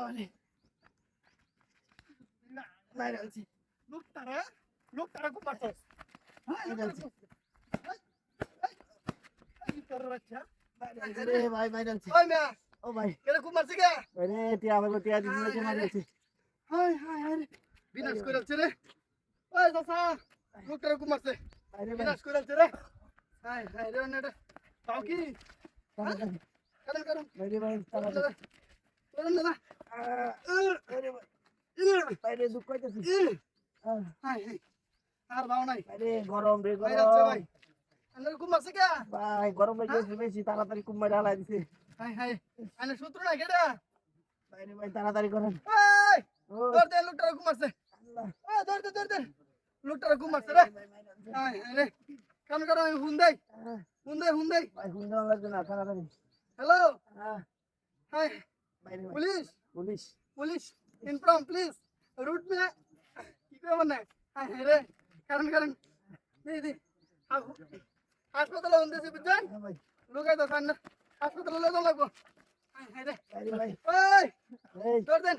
বাবারে বাইরে আছি লোকটারা খুব মারছে বাইরে আছি বাচ্চা রে ভাই বাইরে আছি ওই মিয়া ও ভাই কেন খুব মারছে কে আরে টিয়া আমাকে টিয়া দিছিস নাকি মারি আছি হাই হাই হাই বিনাশ করে আছে রে ওই চাচা লোকটারা খুব মারছে বাইরে বিনাশ করে আছে রে হাই হাই রে নেটা তাও কি কারণ কারণ বাইরে ভাই কারণ না বাইরে বাইরে দুঃখ পাইতেছি হাই হাই আর বাও নাই বাইরে গরম রে বাইরে আছে গরম ভাই আন্দার খুব মারছে কে ভাই গরম লাগছে বেশি তাড়াতাড়ি কুম্মাই ঢালাই দিছে হাই হাই আনে সূত্র না কেডা বাইরে ভাই তাড়াতাড়ি করেন ওই ও দৌড় দে লোকটারা খুব মারছে আল্লাহ ওই দৌড় দে লোকটারা খুব মারছে রে হাই হাই রে কারণ কারণ আমি হুন দেই ভাই ফোন দেওয়া লাগবে না তাড়াতাড়ি হ্যালো হ্যাঁ হাই বাইরে ভাই police police police inform please route মে কি করে মানে হাই হাই রে কারণ দি হাসপাতালে হন্দেছে বুঝছেন হ্যাঁ ভাই লোকাই তো খান না হাসপাতালে লয়ে লাগবো হাই হাই রে বাইরে ভাই ওই এই দৌড় দেন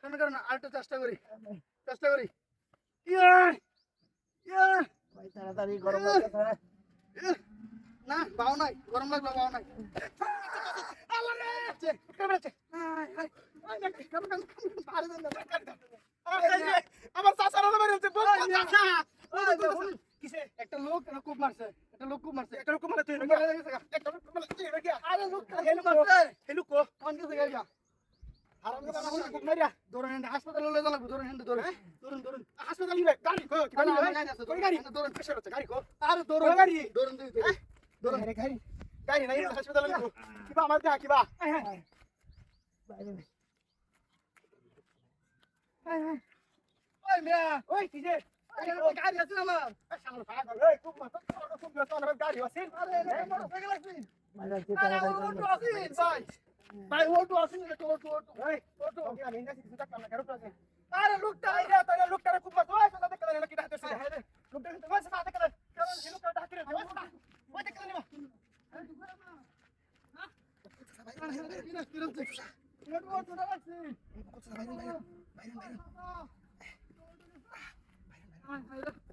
কারণ আরেকটু চেষ্টা করি ইয়া ইয়া ভাই তাড়াতাড়ি গরম লাগছে না বাও নাই গরম লাগবে বাও নাই আল্লাহ রে কেমন আছে হাই হাই কাম পারে দেন না আমার চাচার না মারছে বল চাচা ওই কিসে একটা লোক খুব মারছে একটা লোক মারছে তুই একটা লোক মারছে আরে লোক হেলু মারছে হেলু কো কোন কে গেল আরাম করে না খুব মারিয়া দৌড়েন হাসপাতালে লয়ে যাবো দৌড়েন হাসপাতালে নিবে গাড়ি কো গাড়ি গাড়ি দৌড়েন প্রেসার হচ্ছে গাড়ি কো আরে দৌড়েন গাড়ি দৌড়েন গাড়ি নাই হাসপাতালে নিব কিবা আমার দেখা কিবা বাইরে ভাই ওই মিয়া ওই কিসে গাড়ি আছে আমার সামনে পাগল এই খুব ব্যস্ত না গাড়ি আছে আরে মোটরসাইকেল আছে বাইরে আছি আরে তাড়াতাড়ি ওটো আছে ভাই ওটো আছে না ওটো এই ওটো আমি না কিছু টাকা না কারো আছে আরে লোকটা আইরা তাহলে লোকটারে খুব মারছে ওই সাথে করে নাকি ডাকতেছে লোকটা কিন্তু ওই সাথে করে কারণ হে লোকটা ডাকতে রে ওই দেখতে নিবা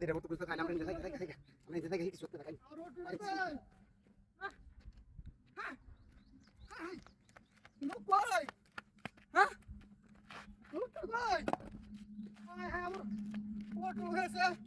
Tidak butuh butuh kanan ini saya ini suatu kali. Look boy! Huh? Look boy! I have what to say?